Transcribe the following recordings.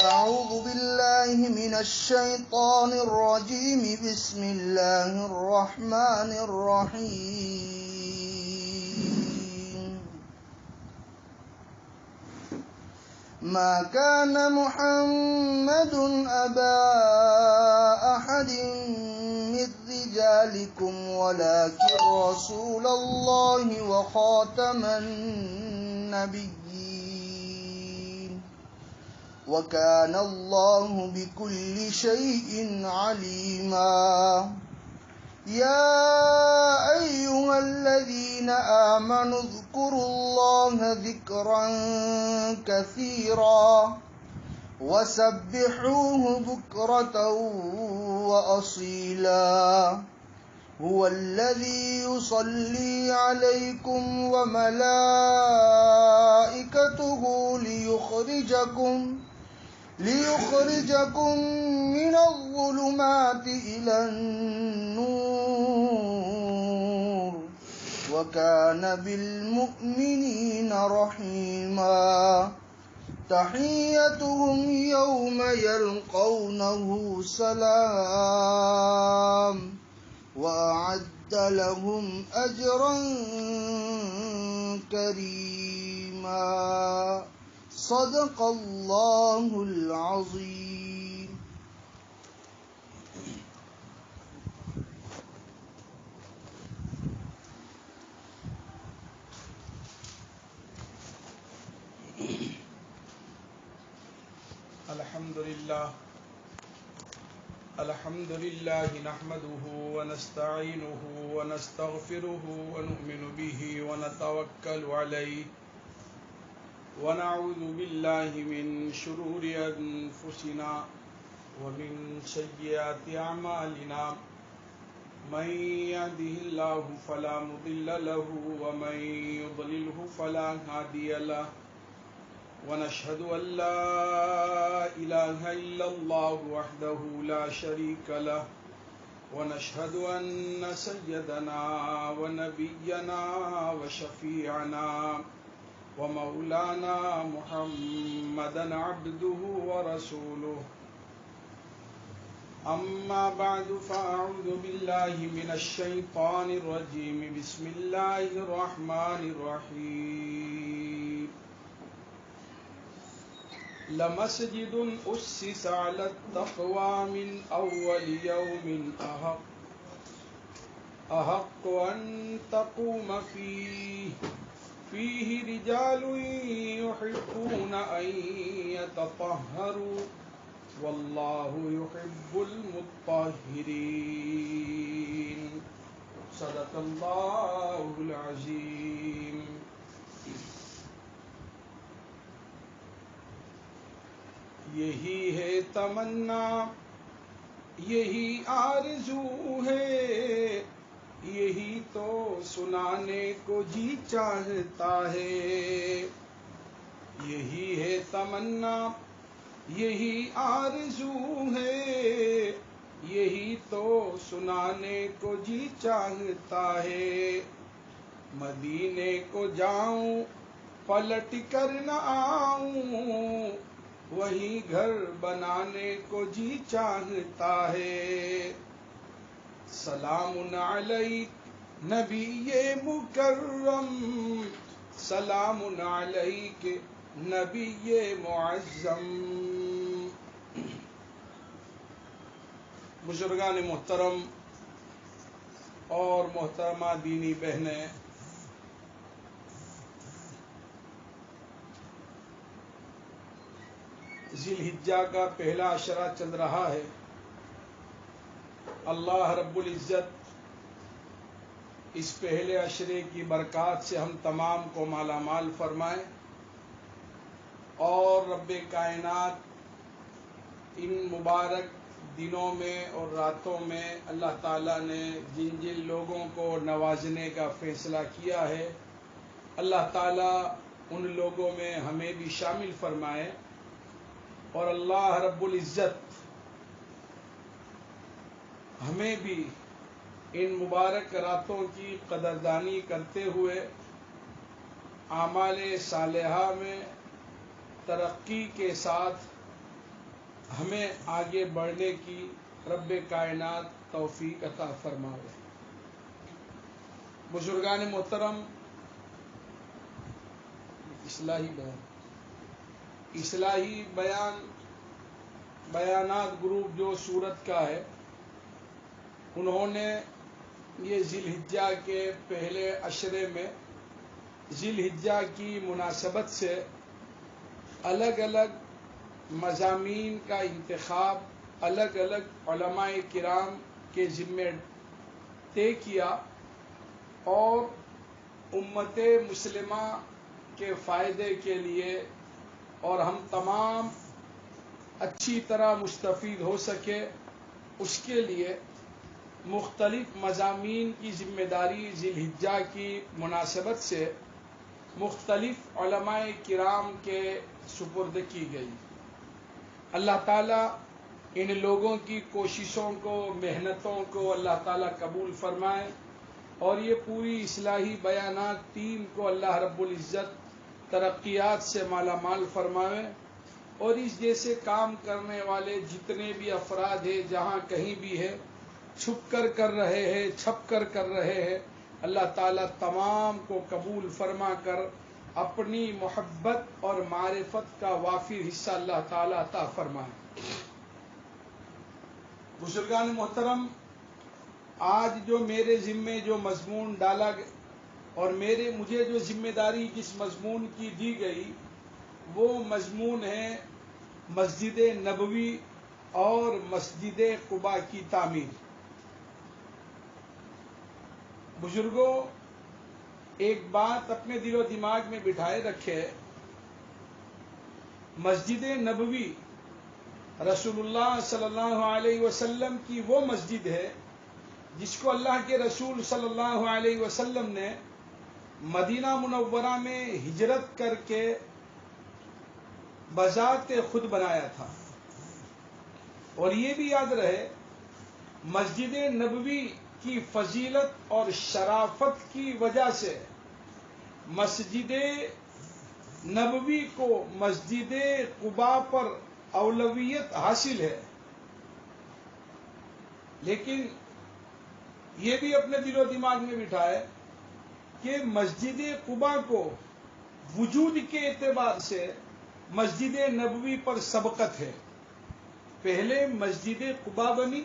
أعوذ بالله من الشيطان الرجيم بسم الله الرحمن الرحيم ما كان محمد أبا أحد من رجالكم ولكن رسول الله وخاتم النبيين وكان الله بكل شيء عليما يا أيها الذين آمنوا اذكروا الله ذكرا كثيرا وسبحوه بكرة وأصيلا هو الذي يصلي عليكم وملائكته ليخرجكم من الظلمات إلى النور وكان بالمؤمنين رحيما تحيتهم يوم يلقونه سلام وأعد لهم أجرا كريما صدق الله العظيم. الحمد لله نحمده ونستعينه ونستغفره ونؤمن به ونتوكل عليه ونعوذ بالله من شرور أنفسنا ومن سيئات أعمالنا من يهده الله فلا مضل له ومن يضلله فلا هادي له ونشهد أن لا إله إلا الله وحده لا شريك له ونشهد أن سيدنا ونبينا وشفيعنا ومولانا محمدا عبده ورسوله أما بعد فأعوذ بالله من الشيطان الرجيم بسم الله الرحمن الرحيم لمسجد أسس على التقوى من أول يوم أحق أن تقوم فيه رجال يحبون أن يتطهروا والله يحب المطهرين صدق الله العظيم. یہی ہے تمنا یہی آرزو ہے یہی تو سنانے کو جی چاہتا ہے. یہی ہے تمنا یہی آرزو ہے یہی تو سنانے کو جی چاہتا ہے. مدینے کو جاؤں پلٹ کر نہ آؤں وہی گھر بنانے کو جی چاہتا ہے. سلام علیک نبی مکرم سلام علیک نبی معظم. بزرگان محترم اور محترمہ دینی بہنیں، ذی الحجہ کا پہلا عشرہ چل رہا ہے. اللہ رب العزت اس پہلے عشرے کی برکات سے ہم تمام کو مالا مال فرمائے اور رب کائنات ان مبارک دنوں میں اور راتوں میں اللہ تعالیٰ نے جن جن لوگوں کو نوازنے کا فیصلہ کیا ہے اللہ تعالیٰ ان لوگوں میں ہمیں بھی شامل فرمائے اور اللہ رب العزت ہمیں بھی ان مبارک راتوں کی قدردانی کرتے ہوئے اعمال صالحہ میں ترقی کے ساتھ ہمیں آگے بڑھنے کی رب کائنات توفیق عطا فرماوے۔ بزرگان محترم، اصلاحی بیانات گروپ جو سورت کا ہے، انہوں نے یہ ذی الحجہ کے پہلے عشرے میں ذی الحجہ کی مناسبت سے الگ الگ مضامین کا انتخاب الگ الگ علماء کرام کے ذمے طے کیا اور امت مسلمہ کے فائدے کے لیے اور ہم تمام اچھی طرح مستفید ہو سکے اس کے لیے مختلف مضامین کی ذمہ داری ذی الحجہ کی مناسبت سے مختلف علماء کرام کے سپرد کی گئی۔ اللہ تعالیٰ ان لوگوں کی کوششوں کو، محنتوں کو اللہ تعالیٰ قبول فرمائے اور یہ پوری اصلاحی بیانات ٹیم کو اللہ رب العزت ترقیات سے مالا مال فرمائے، اور اس جیسے کام کرنے والے جتنے بھی افراد ہیں جہاں کہیں بھی ہے، چھپ کر کر رہے ہیں، چھپ کر کر رہے ہیں، اللہ تعالیٰ تمام کو قبول فرما کر اپنی محبت اور معرفت کا وافر حصہ اللہ تعالیٰ عطا فرمائے۔ بزرگان محترم، آج جو میرے ذمے جو مضمون ڈالا گیا اور مجھے جو ذمہ داری جس مضمون کی دی گئی وہ مضمون ہے مسجد نبوی اور مسجد قباء کی تعمیر۔ بزرگوں، ایک بات اپنے دل و دماغ میں بٹھائے رکھے، مسجد نبوی رسول اللہ صلی اللہ علیہ وسلم کی وہ مسجد ہے جس کو اللہ کے رسول صلی اللہ علیہ وسلم نے مدینہ منورہ میں ہجرت کر کے بذات خود بنایا تھا۔ اور یہ بھی یاد رہے، مسجد نبوی کی فضیلت اور شرافت کی وجہ سے مسجد نبوی کو مسجد قباء پر اولویت حاصل ہے، لیکن یہ بھی اپنے دل و دماغ میں بٹھائے کہ مسجد قباء کو وجود کے اعتبار سے مسجد نبوی پر سبقت ہے۔ پہلے مسجد قباء بنی،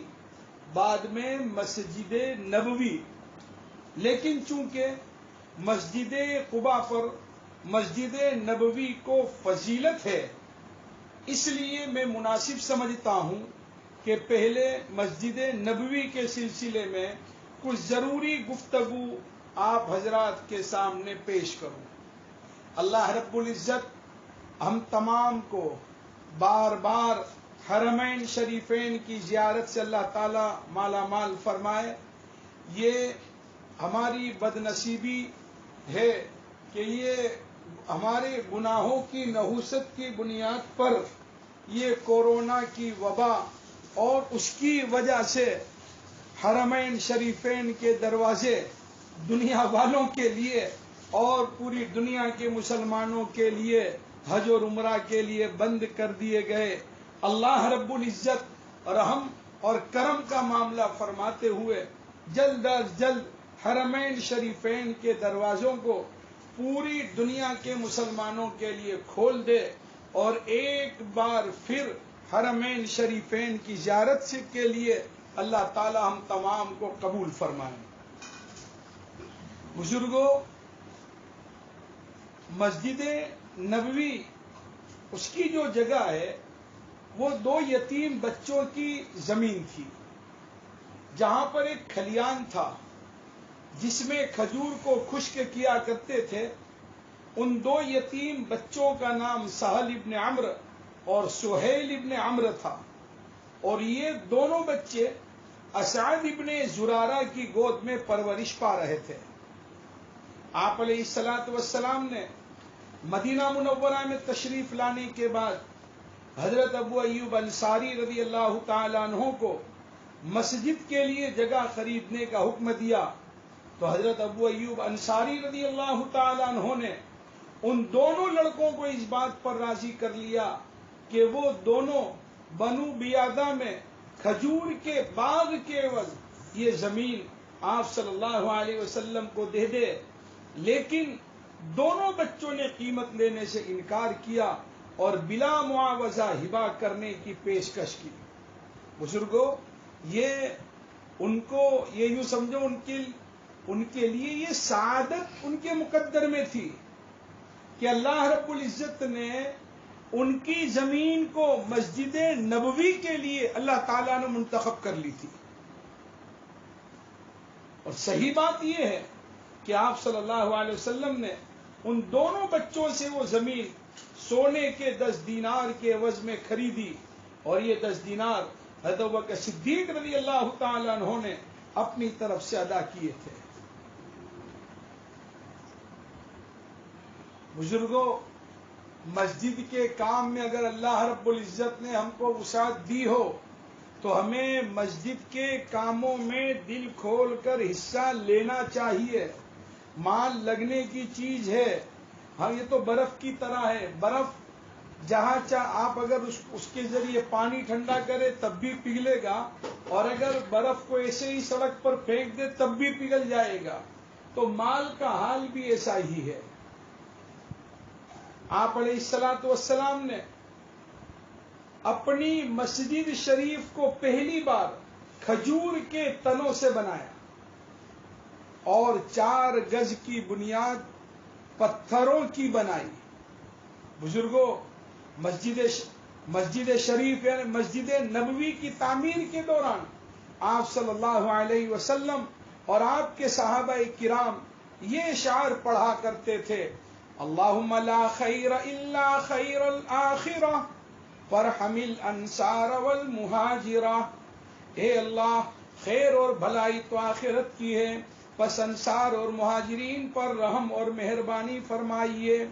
بعد میں مسجد نبوی، لیکن چونکہ مسجد قباء پر مسجد نبوی کو فضیلت ہے، اس لیے میں مناسب سمجھتا ہوں کہ پہلے مسجد نبوی کے سلسلے میں کچھ ضروری گفتگو آپ حضرات کے سامنے پیش کروں۔ اللہ رب العزت ہم تمام کو بار بار حرمین شریفین کی زیارت سے اللہ تعالیٰ مالا مال فرمائے۔ یہ ہماری بد نصیبی ہے کہ یہ ہمارے گناہوں کی نحوست کی بنیاد پر یہ کورونا کی وبا اور اس کی وجہ سے حرمین شریفین کے دروازے دنیا والوں کے لیے اور پوری دنیا کے مسلمانوں کے لیے حج اور عمرہ کے لیے بند کر دیے گئے۔ اللہ رب العزت رحم اور کرم کا معاملہ فرماتے ہوئے جلد از جلد حرمین شریفین کے دروازوں کو پوری دنیا کے مسلمانوں کے لیے کھول دے اور ایک بار پھر حرمین شریفین کی زیارت کے لیے اللہ تعالی ہم تمام کو قبول فرمائے۔ بزرگوں، مسجد نبوی اس کی جو جگہ ہے وہ 2 یتیم بچوں کی زمین تھی، جہاں پر ایک کھلیان تھا جس میں کھجور کو خشک کیا کرتے تھے۔ ان 2 یتیم بچوں کا نام سہل ابن عمرو اور سہیل ابن عمرو تھا، اور یہ دونوں بچے اسعد ابن زرارہ کی گود میں پرورش پا رہے تھے۔ آپ علیہ الصلاۃ والسلام نے مدینہ منورہ میں تشریف لانے کے بعد حضرت ابو ایوب انصاری رضی اللہ تعالیٰ عنہ کو مسجد کے لیے جگہ خریدنے کا حکم دیا، تو حضرت ابو ایوب انصاری رضی اللہ تعالیٰ عنہ نے ان دونوں لڑکوں کو اس بات پر راضی کر لیا کہ وہ دونوں بنو بیادہ میں کھجور کے باغ کے عوض یہ زمین آپ صلی اللہ علیہ وسلم کو دے دے، لیکن دونوں بچوں نے قیمت لینے سے انکار کیا اور بلا معاوضہ ہبہ کرنے کی پیشکش کی۔ بزرگوں، یہ ان کو یہ یوں سمجھو ان کے لیے یہ سعادت ان کے مقدر میں تھی کہ اللہ رب العزت نے ان کی زمین کو مسجد نبوی کے لیے اللہ تعالیٰ نے منتخب کر لی تھی۔ اور صحیح بات یہ ہے کہ آپ صلی اللہ علیہ وسلم نے ان دونوں بچوں سے وہ زمین سونے کے 10 دینار کے عوض میں خریدی، اور یہ 10 دینار حضرت ابوبکر صدیق رضی اللہ تعالیٰ عنہ نے اپنی طرف سے ادا کیے تھے۔ بزرگوں، مسجد کے کام میں اگر اللہ رب العزت نے ہم کو وسعت دی ہو تو ہمیں مسجد کے کاموں میں دل کھول کر حصہ لینا چاہیے۔ مال لگنے کی چیز ہے، ہاں یہ تو برف کی طرح ہے، برف جہاں آپ اگر اس کے ذریعے پانی ٹھنڈا کرے تب بھی پگھلے گا، اور اگر برف کو ایسے ہی سڑک پر پھینک دے تب بھی پگھل جائے گا۔ تو مال کا حال بھی ایسا ہی ہے۔ آپ علیہ الصلوۃ والسلام نے اپنی مسجد شریف کو پہلی بار کھجور کے تنوں سے بنایا اور 4 گز کی بنیاد پتھروں کی بنائی۔ بزرگوں، مسجد شریف یعنی مسجد نبوی کی تعمیر کے دوران آپ صلی اللہ علیہ وسلم اور آپ کے صحابہ کرام یہ اشعار پڑھا کرتے تھے: اللہم لا خیر الا خیر الآخرہ فرحم الانصار والمہاجرہ۔ اے اللہ، خیر اور بھلائی تو آخرت کی ہے، پس انصار اور مہاجرین پر رحم اور مہربانی فرمائیے۔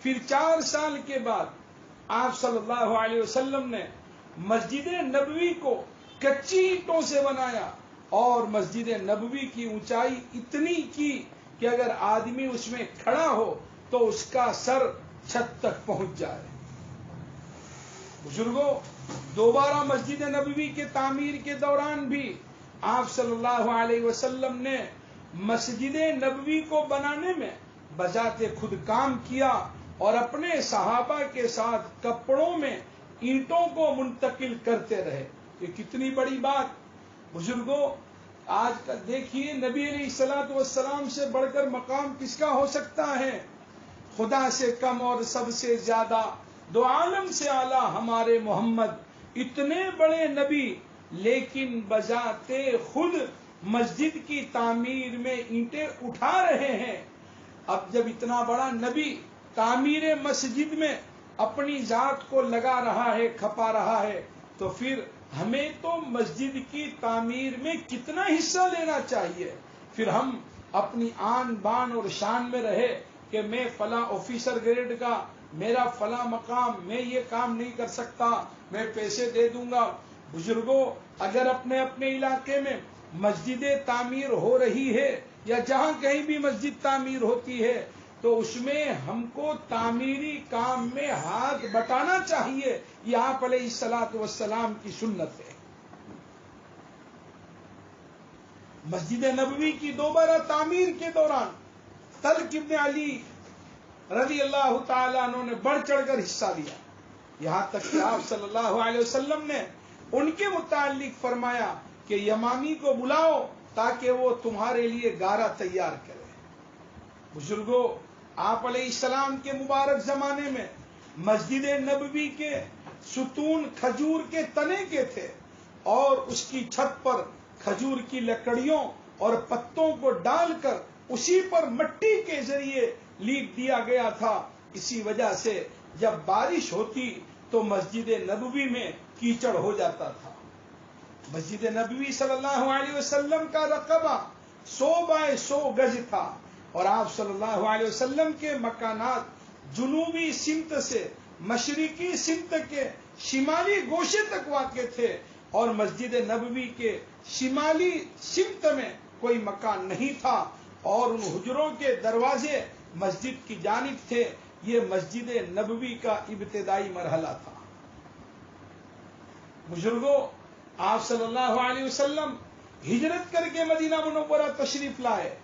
پھر 4 سال کے بعد آپ صلی اللہ علیہ وسلم نے مسجد نبوی کو کچی اینٹوں سے بنایا، اور مسجد نبوی کی اونچائی اتنی کی کہ اگر آدمی اس میں کھڑا ہو تو اس کا سر چھت تک پہنچ جائے۔ بزرگوں، دوبارہ مسجد نبوی کے تعمیر کے دوران بھی آپ صلی اللہ علیہ وسلم نے مسجد نبوی کو بنانے میں بذات خود کام کیا اور اپنے صحابہ کے ساتھ کپڑوں میں اینٹوں کو منتقل کرتے رہے۔ یہ کتنی بڑی بات! بزرگوں، آج کل دیکھیے، نبی علیہ الصلوۃ والسلام سے بڑھ کر مقام کس کا ہو سکتا ہے؟ خدا سے کم اور سب سے زیادہ، دو عالم سے اعلیٰ ہمارے محمد، اتنے بڑے نبی، لیکن بذات خود مسجد کی تعمیر میں اینٹیں اٹھا رہے ہیں۔ اب جب اتنا بڑا نبی تعمیر مسجد میں اپنی ذات کو لگا رہا ہے، کھپا رہا ہے، تو پھر ہمیں تو مسجد کی تعمیر میں کتنا حصہ لینا چاہیے؟ پھر ہم اپنی آن بان اور شان میں رہے کہ میں فلاں آفیسر گریڈ کا، میرا فلاں مقام، میں یہ کام نہیں کر سکتا، میں پیسے دے دوں گا۔ بزرگوں، اگر اپنے اپنے علاقے میں مسجد تعمیر ہو رہی ہے یا جہاں کہیں بھی مسجد تعمیر ہوتی ہے تو اس میں ہم کو تعمیری کام میں ہاتھ بٹانا چاہیے۔ یہ آپ علیہ الصلوۃ والسلام کی سنت ہے۔ مسجد نبوی کی دوبارہ تعمیر کے دوران طلق ابن علی رضی اللہ تعالیٰ عنہ نے بڑھ چڑھ کر حصہ لیا، یہاں تک کہ آپ صلی اللہ علیہ وسلم نے ان کے متعلق فرمایا کہ یمامی کو بلاؤ تاکہ وہ تمہارے لیے گارا تیار کرے۔ بزرگوں، آپ علیہ السلام کے مبارک زمانے میں مسجد نبوی کے ستون کھجور کے تنے کے تھے، اور اس کی چھت پر کھجور کی لکڑیوں اور پتوں کو ڈال کر اسی پر مٹی کے ذریعے لیپ دیا گیا تھا۔ اسی وجہ سے جب بارش ہوتی تو مسجد نبوی میں کیچڑ ہو جاتا تھا۔ مسجد نبوی صلی اللہ علیہ وسلم کا رقبہ 100 بائی 100 گز تھا، اور آپ صلی اللہ علیہ وسلم کے مکانات جنوبی سمت سے مشرقی سمت کے شمالی گوشے تک واقع تھے، اور مسجد نبوی کے شمالی سمت میں کوئی مکان نہیں تھا، اور ان حجروں کے دروازے مسجد کی جانب تھے، یہ مسجد نبوی کا ابتدائی مرحلہ تھا۔ بزرگوں، آپ صلی اللہ علیہ وسلم ہجرت کر کے مدینہ منورہ تشریف لائے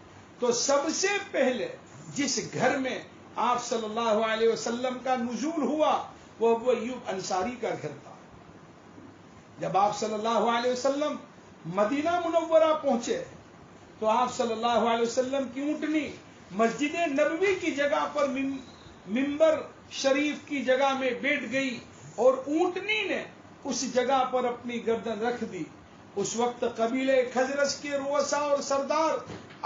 تو سب سے پہلے جس گھر میں آپ صلی اللہ علیہ وسلم کا نزول ہوا وہ ابو ایوب انصاری کا گھر تھا۔ جب آپ صلی اللہ علیہ وسلم مدینہ منورہ پہنچے تو آپ صلی اللہ علیہ وسلم کی اونٹنی مسجد نبوی کی جگہ پر ممبر شریف کی جگہ میں بیٹھ گئی اور اونٹنی نے اس جگہ پر اپنی گردن رکھ دی۔ اس وقت قبیلہ خزرج کے رؤساء اور سردار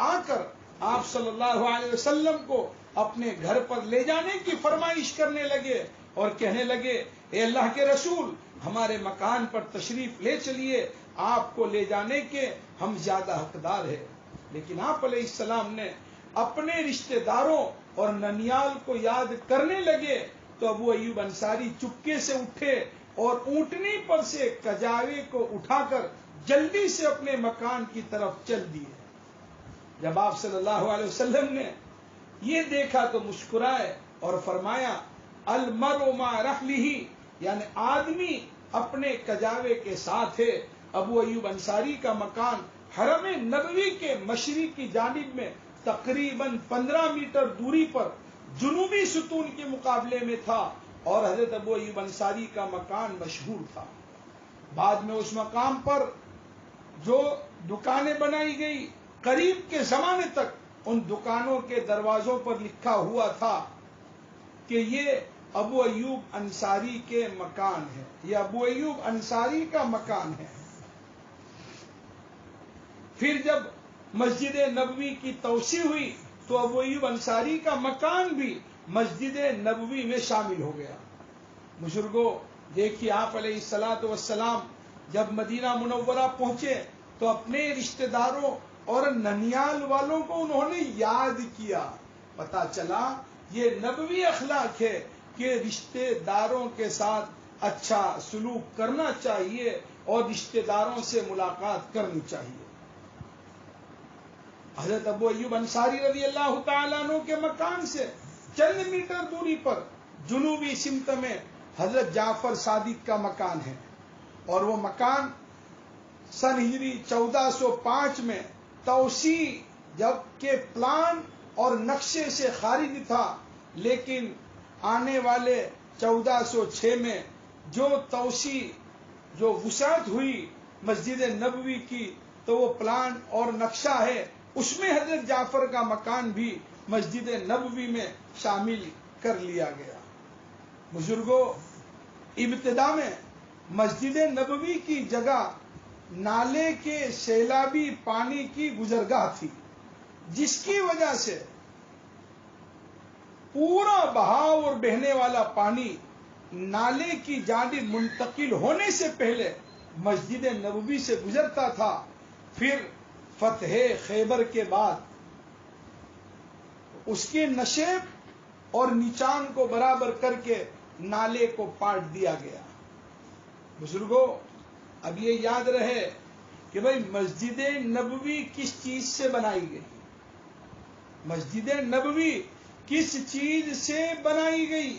آ کر آپ صلی اللہ علیہ وسلم کو اپنے گھر پر لے جانے کی فرمائش کرنے لگے اور کہنے لگے، اے اللہ کے رسول، ہمارے مکان پر تشریف لے چلیے، آپ کو لے جانے کے ہم زیادہ حقدار ہیں۔ لیکن آپ علیہ السلام نے اپنے رشتہ داروں اور ننیال کو یاد کرنے لگے تو ابو ایوب انصاری چپکے سے اٹھے اور اونٹنی پر سے کجاوے کو اٹھا کر جلدی سے اپنے مکان کی طرف چل دیے۔ جب آپ صلی اللہ علیہ وسلم نے یہ دیکھا تو مسکرائے اور فرمایا، المرء مع رحلہ، یعنی آدمی اپنے کجاوے کے ساتھ ہے۔ ابو ایوب انصاری کا مکان حرم نبوی کے مشرق کی جانب میں تقریباً 15 میٹر دوری پر جنوبی ستون کے مقابلے میں تھا اور حضرت ابو ایوب انصاری کا مکان مشہور تھا۔ بعد میں اس مقام پر جو دکانیں بنائی گئی، قریب کے زمانے تک ان دکانوں کے دروازوں پر لکھا ہوا تھا کہ یہ ابو ایوب انصاری کے مکان ہے، یہ ابو ایوب انصاری کا مکان ہے۔ پھر جب مسجد نبوی کی توسیع ہوئی تو ابو ایوب انصاری کا مکان بھی مسجد نبوی میں شامل ہو گیا۔ بزرگوں، دیکھیے آپ علیہ السلام جب مدینہ منورہ پہنچے تو اپنے رشتہ داروں اور ننیال والوں کو انہوں نے یاد کیا۔ پتہ چلا یہ نبوی اخلاق ہے کہ رشتہ داروں کے ساتھ اچھا سلوک کرنا چاہیے اور رشتہ داروں سے ملاقات کرنی چاہیے۔ حضرت ابو ایوب انصاری رضی اللہ تعالیٰ عنہ کے مکان سے چند میٹر دوری پر جنوبی سمت میں حضرت جعفر صادق کا مکان ہے، اور وہ مکان سن ہجری 1405 میں توسیع جب کے پلان اور نقشے سے خارج تھا، لیکن آنے والے 1406 میں جو توسیع جو وسعت ہوئی مسجد نبوی کی تو وہ پلان اور نقشہ ہے، اس میں حضرت جعفر کا مکان بھی مسجد نبوی میں شامل کر لیا گیا۔ بزرگوں، ابتدا میں مسجد نبوی کی جگہ نالے کے سیلابی پانی کی گزرگاہ تھی، جس کی وجہ سے پورا بہاؤ اور بہنے والا پانی نالے کی جانب منتقل ہونے سے پہلے مسجد نبوی سے گزرتا تھا۔ پھر فتح خیبر کے بعد اس کے نشیب اور نیچان کو برابر کر کے نالے کو پاٹ دیا گیا۔ بزرگوں، اب یہ یاد رہے کہ بھئی مسجد نبوی کس چیز سے بنائی گئی، مسجد نبوی کس چیز سے بنائی گئی۔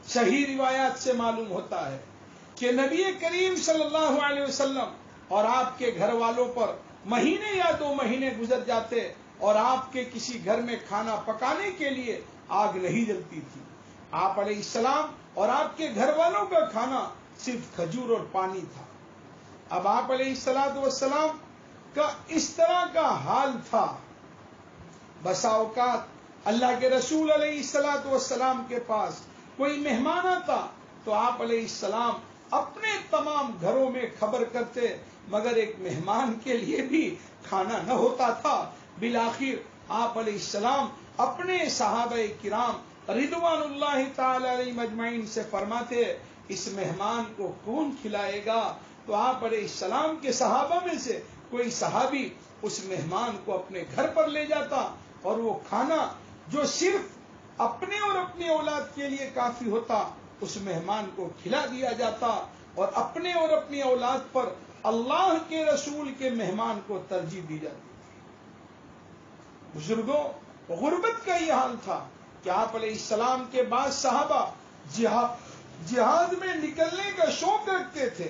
صحیح روایات سے معلوم ہوتا ہے کہ نبی کریم صلی اللہ علیہ وسلم اور آپ کے گھر والوں پر مہینے یا 2 مہینے گزر جاتے اور آپ کے کسی گھر میں کھانا پکانے کے لیے آگ نہیں جلتی تھی۔ آپ علیہ السلام اور آپ کے گھر والوں کا کھانا صرف کھجور اور پانی تھا۔ اب آپ علیہ السلام کا اس طرح کا حال تھا، بسا اوقات اللہ کے رسول علیہ السلام کے پاس کوئی مہمان آتا تو آپ علیہ السلام اپنے تمام گھروں میں خبر کرتے، مگر ایک مہمان کے لیے بھی کھانا نہ ہوتا تھا۔ بالآخر آپ علیہ السلام اپنے صحابہ کرام رضوان اللہ تعالی علیہم اجمعین سے فرماتے، اس مہمان کو کون کھلائے گا؟ تو آپ علیہ السلام کے صحابہ میں سے کوئی صحابی اس مہمان کو اپنے گھر پر لے جاتا اور وہ کھانا جو صرف اپنے اور اپنی اولاد کے لیے کافی ہوتا اس مہمان کو کھلا دیا جاتا، اور اپنے اور اپنی اولاد پر اللہ کے رسول کے مہمان کو ترجیح دی جاتی تھی۔ بزرگوں، غربت کا یہ حال تھا کہ آپ علیہ السلام کے بعد صحابہ جہاد میں نکلنے کا شوق رکھتے تھے،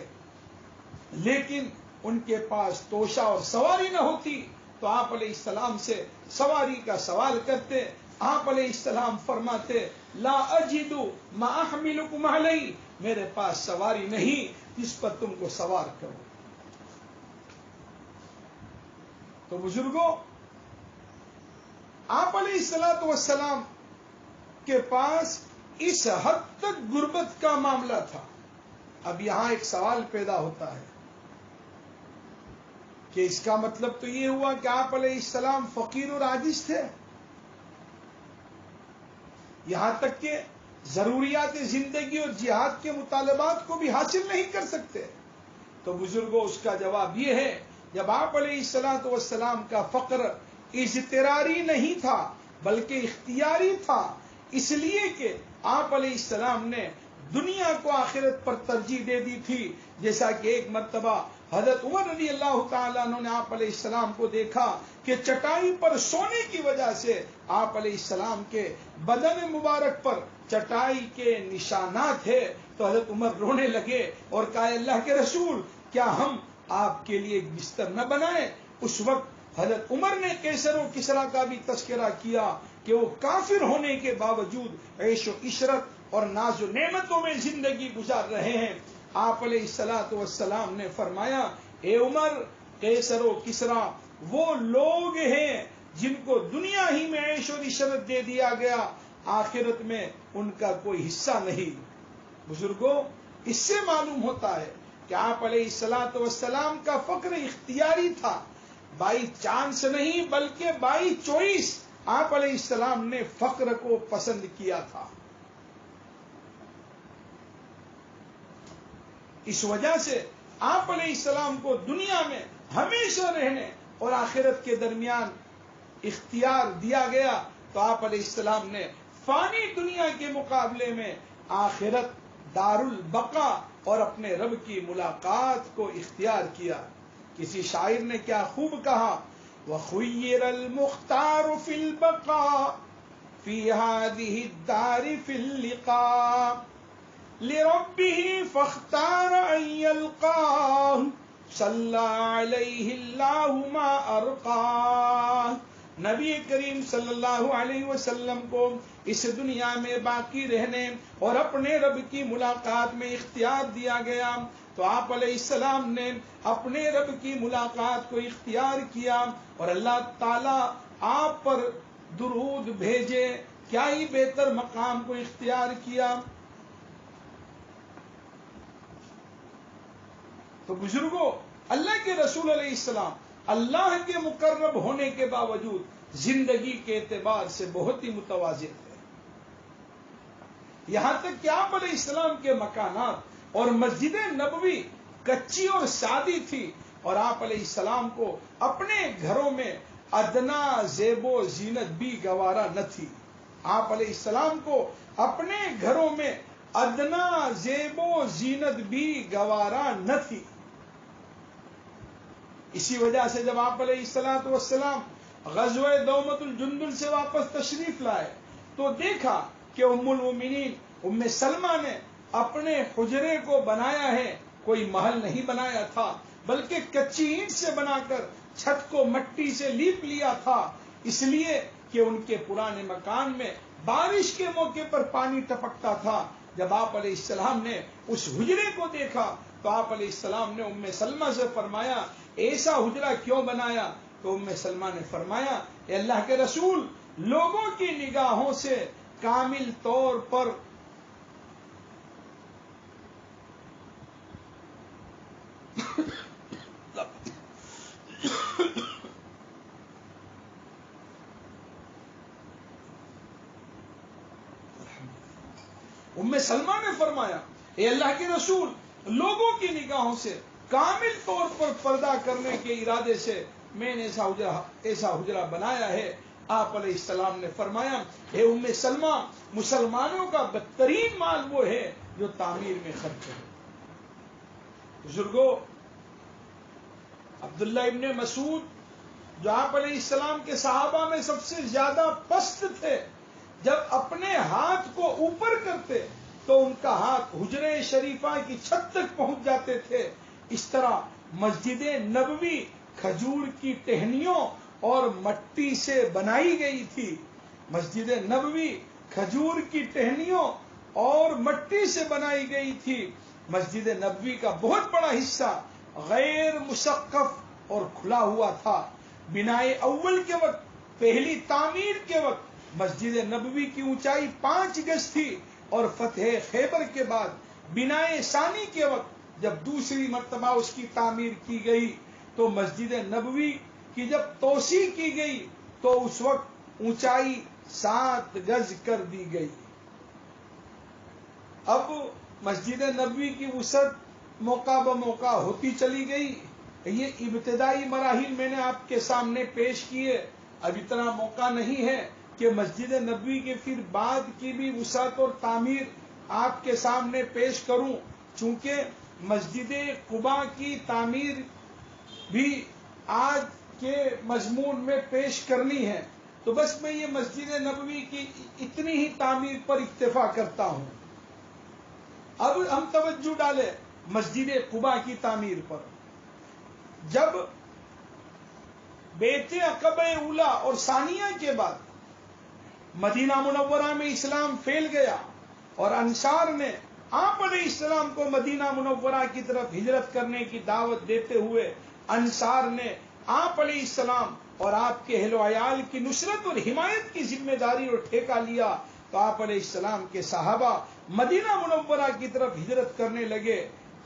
لیکن ان کے پاس توشہ اور سواری نہ ہوتی تو آپ علیہ السلام سے سواری کا سوال کرتے. آپ علیہ السلام فرماتے لا اجد ما احملکم علیہ، میرے پاس سواری نہیں جس پر تم کو سوار کرو. تو بزرگوں، آپ علیہ السلام کے پاس اس حد تک غربت کا معاملہ تھا. اب یہاں ایک سوال پیدا ہوتا ہے کہ اس کا مطلب تو یہ ہوا کہ آپ علیہ السلام فقیر اور عاجز تھے، یہاں تک کہ ضروریات زندگی اور جہاد کے مطالبات کو بھی حاصل نہیں کر سکتے. تو بزرگوں، اس کا جواب یہ ہے، جب آپ علیہ السلام کا فقر اضطراری نہیں تھا بلکہ اختیاری تھا، اس لیے کہ آپ علیہ السلام نے دنیا کو آخرت پر ترجیح دے دی تھی. جیسا کہ ایک مرتبہ حضرت عمر رضی اللہ تعالیٰ عنہ نے آپ علیہ السلام کو دیکھا کہ چٹائی پر سونے کی وجہ سے آپ علیہ السلام کے بدن مبارک پر چٹائی کے نشانات ہے. تو حضرت عمر رونے لگے اور کہا اللہ کے رسول، کیا ہم آپ کے لیے ایک بستر نہ بنائیں؟ اس وقت حضرت عمر نے قیصر و کسریٰ کا بھی تذکرہ کیا کہ وہ کافر ہونے کے باوجود عیش و عشرت اور ناز و نعمتوں میں زندگی گزار رہے ہیں. آپ علیہ السلام نے فرمایا، اے عمر، قیصر و کسریٰ وہ لوگ ہیں جن کو دنیا ہی میں عیش و عشرت دے دیا گیا، آخرت میں ان کا کوئی حصہ نہیں. بزرگوں، اس سے معلوم ہوتا ہے کہ آپ علیہ السلام کا فقر اختیاری تھا، بائی چانس نہیں بلکہ بائی چوائس آپ علیہ السلام نے فقر کو پسند کیا تھا. اس وجہ سے آپ علیہ السلام کو دنیا میں ہمیشہ رہنے اور آخرت کے درمیان اختیار دیا گیا. تو آپ علیہ السلام نے فانی دنیا کے مقابلے میں آخرت، دار البقا اور اپنے رب کی ملاقات کو اختیار کیا. کسی شاعر نے کیا خوب کہا، وَخُيِّرَ الْمُخْتَارُ فِي الْبَقَاءِ فِي هَذِهِ الدَّارِ فِي اللِّقَاءِ لِرَبِّهِ فَاخْتَارَ أَن يَلْقَاهُ صَلَّى عَلَيْهِ اللَّهُ مَا أَرْقَاهُ. نبی کریم صلی اللہ علیہ وسلم کو اس دنیا میں باقی رہنے اور اپنے رب کی ملاقات میں اختیار دیا گیا. تو آپ علیہ السلام نے اپنے رب کی ملاقات کو اختیار کیا اور اللہ تعالیٰ آپ پر درود بھیجے. کیا ہی بہتر مقام کو اختیار کیا. تو بزرگوں، اللہ کے رسول علیہ السلام اللہ کے مقرب ہونے کے باوجود زندگی کے اعتبار سے بہت ہی متوازن تھے. یہاں تک کہ آپ علیہ السلام کے مکانات اور مسجد نبوی کچی اور سادی تھی اور آپ علیہ السلام کو اپنے گھروں میں ادنا زیب و زینت بھی گوارا نہ تھی. آپ علیہ السلام کو اپنے گھروں میں ادنا زیب و زینت بھی گوارا نہ تھی. اسی وجہ سے جب آپ علیہ السلام غزوہ دومت الجندل سے واپس تشریف لائے تو دیکھا کہ ام المومنین ام سلمہ نے اپنے حجرے کو بنایا ہے. کوئی محل نہیں بنایا تھا بلکہ کچی اینٹ سے بنا کر چھت کو مٹی سے لیپ لیا تھا، اس لیے کہ ان کے پرانے مکان میں بارش کے موقع پر پانی ٹپکتا تھا. جب آپ علیہ السلام نے اس حجرے کو دیکھا تو آپ علیہ السلام نے ام سلمہ سے فرمایا، ایسا حجرہ کیوں بنایا؟ تو ام سلمہ نے فرمایا، اے اللہ کے رسول، لوگوں کی نگاہوں سے کامل طور پر ام سلمہ نے فرمایا، اے اللہ کے رسول، لوگوں کی نگاہوں سے کامل طور پر پردہ کرنے کے ارادے سے میں نے ایسا حجرہ بنایا ہے. آپ علیہ السلام نے فرمایا، اے ام سلمہ، مسلمانوں کا بدترین مال وہ ہے جو تعمیر میں خرچ ہے. بزرگوں، عبداللہ ابن مسعود جو آپ علیہ السلام کے صحابہ میں سب سے زیادہ پست تھے، جب اپنے ہاتھ کو اوپر کرتے تو ان کا ہاتھ حجرے شریفہ کی چھت تک پہنچ جاتے تھے. اس طرح مسجد نبوی کھجور کی ٹہنیوں اور مٹی سے بنائی گئی تھی. مسجد نبوی کھجور کی ٹہنیوں اور مٹی سے بنائی گئی تھی. مسجد نبوی کا بہت بڑا حصہ غیر مسقف اور کھلا ہوا تھا. بنائے اول کے وقت، پہلی تعمیر کے وقت مسجد نبوی کی اونچائی 5 گز تھی، اور فتح خیبر کے بعد بنائے ثانی کے وقت جب دوسری مرتبہ اس کی تعمیر کی گئی تو مسجد نبوی کی جب توسیع کی گئی تو اس وقت اونچائی 7 گز کر دی گئی. اب مسجد نبوی کی وسعت موقع بموقع ہوتی چلی گئی. یہ ابتدائی مراحل میں نے آپ کے سامنے پیش کیے. اب اتنا موقع نہیں ہے کہ مسجد نبوی کے پھر بعد کی بھی وسعت اور تعمیر آپ کے سامنے پیش کروں، چونکہ مسجد قباء کی تعمیر بھی آج کے مضمون میں پیش کرنی ہے. تو بس میں یہ مسجد نبوی کی اتنی ہی تعمیر پر اکتفا کرتا ہوں. اب ہم توجہ ڈالیں مسجد قباء کی تعمیر پر. جب بیت عقبہ اولا اور ثانیہ کے بعد مدینہ منورہ میں اسلام پھیل گیا اور انصار نے آپ علیہ السلام کو مدینہ منورہ کی طرف ہجرت کرنے کی دعوت دیتے ہوئے انصار نے آپ علیہ السلام اور آپ کے اہل و عیال کی نصرت اور حمایت کی ذمہ داری اور ٹھیکہ لیا تو آپ علیہ السلام کے صحابہ مدینہ منورہ کی طرف ہجرت کرنے لگے.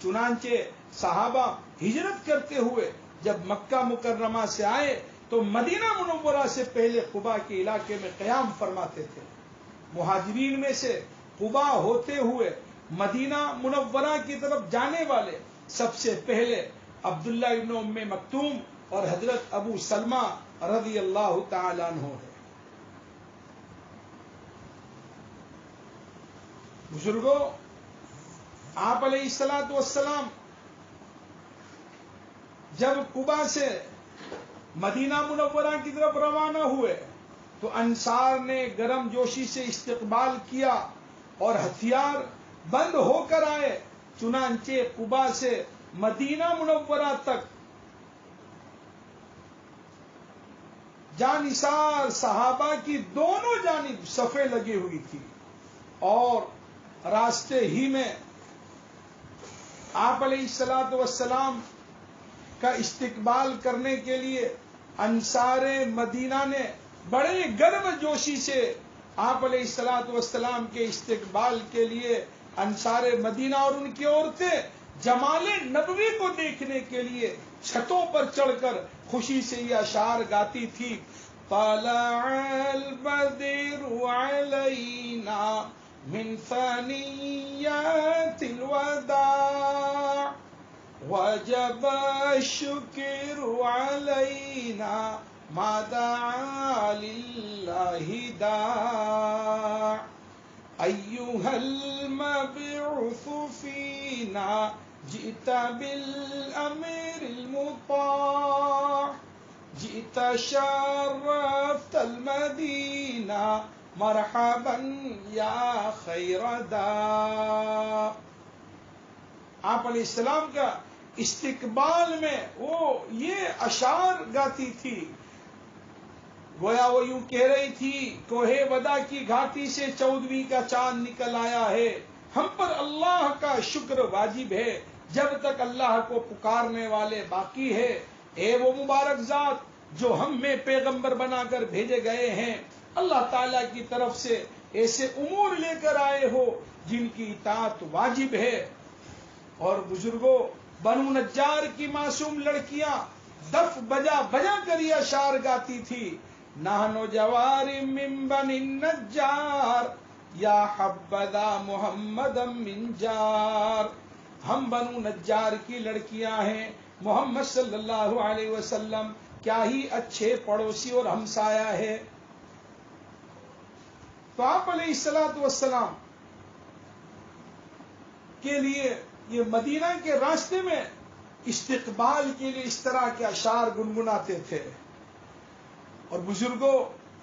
چنانچہ صحابہ ہجرت کرتے ہوئے جب مکہ مکرمہ سے آئے تو مدینہ منورہ سے پہلے قباء کے علاقے میں قیام فرماتے تھے. مہاجرین میں سے قباء ہوتے ہوئے مدینہ منورہ کی طرف جانے والے سب سے پہلے عبداللہ ابن ام مکتوم اور حضرت ابو سلمہ رضی اللہ تعالیٰ عنہ ہے. بزرگوں، آپ علیہ الصلوۃ والسلام جب قباء سے مدینہ منورہ کی طرف روانہ ہوئے تو انصار نے گرم جوشی سے استقبال کیا اور ہتھیار بند ہو کر آئے. چنانچہ قباء سے مدینہ منورہ تک جانثار صحابہ کی دونوں جانب صفیں لگی ہوئی تھی، اور راستے ہی میں آپ علیہ الصلوۃ والسلام کا استقبال کرنے کے لیے انصار مدینہ نے بڑے گرم جوشی سے آپ علیہ الصلوۃ والسلام کے استقبال کے لیے انصار مدینہ اور ان کی عورتیں جمال نبوی کو دیکھنے کے لیے چھتوں پر چڑھ کر خوشی سے یہ اشعار گاتی تھی. طلع البدر علینا من ثنیات الوداع وجب الشکر علینا ما دعا للہ داع ایہا المبعوث فینا جئت بالامر المطاع جئت شرفت المدینہ مرحبا یا خیر داع. آپ علیہ السلام کا استقبال میں وہ یہ اشعار گاتی تھی. گویا وہ یوں کہہ رہی تھی، کوہ ودا کی گھاٹی سے 14ویں کا چاند نکل آیا ہے. ہم پر اللہ کا شکر واجب ہے جب تک اللہ کو پکارنے والے باقی ہے. اے وہ مبارک ذات جو ہم میں پیغمبر بنا کر بھیجے گئے ہیں، اللہ تعالیٰ کی طرف سے ایسے امور لے کر آئے ہو جن کی اطاعت واجب ہے. اور بزرگوں، بنو نجار کی معصوم لڑکیاں دف بجا بجا کر یہ اشعار گاتی تھی. نحن جوار من بنی النجار یا حبذا محمد من جار. ہم بنو نجار کی لڑکیاں ہیں، محمد صلی اللہ علیہ وسلم کیا ہی اچھے پڑوسی اور ہمسایہ ہے. تو آپ علیہ الصلوۃ والسلام کے لیے یہ مدینہ کے راستے میں استقبال کے لیے اس طرح کے اشعار گنگناتے تھے. اور بزرگوں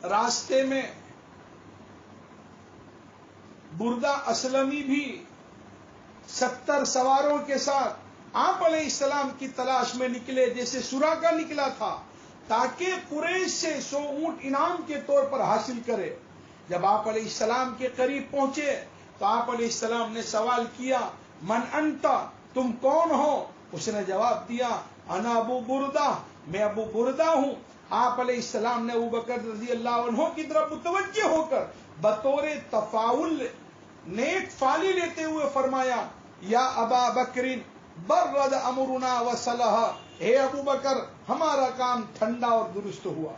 راستے میں بردہ اسلمی بھی 70 سواروں کے ساتھ آپ علیہ السلام کی تلاش میں نکلے، جیسے سراقہ نکلا تھا، تاکہ قریش سے 100 اونٹ انعام کے طور پر حاصل کرے۔ جب آپ علیہ السلام کے قریب پہنچے تو آپ علیہ السلام نے سوال کیا، من انتا، تم کون ہو؟ اس نے جواب دیا، انا ابو بردہ، میں ابو بردہ ہوں۔ آپ علیہ السلام نے ابو بکر رضی اللہ عنہ کی طرف متوجہ ہو کر بطور تفاعل نیک فالی لیتے ہوئے فرمایا، یا ابا بکرین برد امرنا وصلح، اے ابو بکر ہمارا کام ٹھنڈا اور درست ہوا۔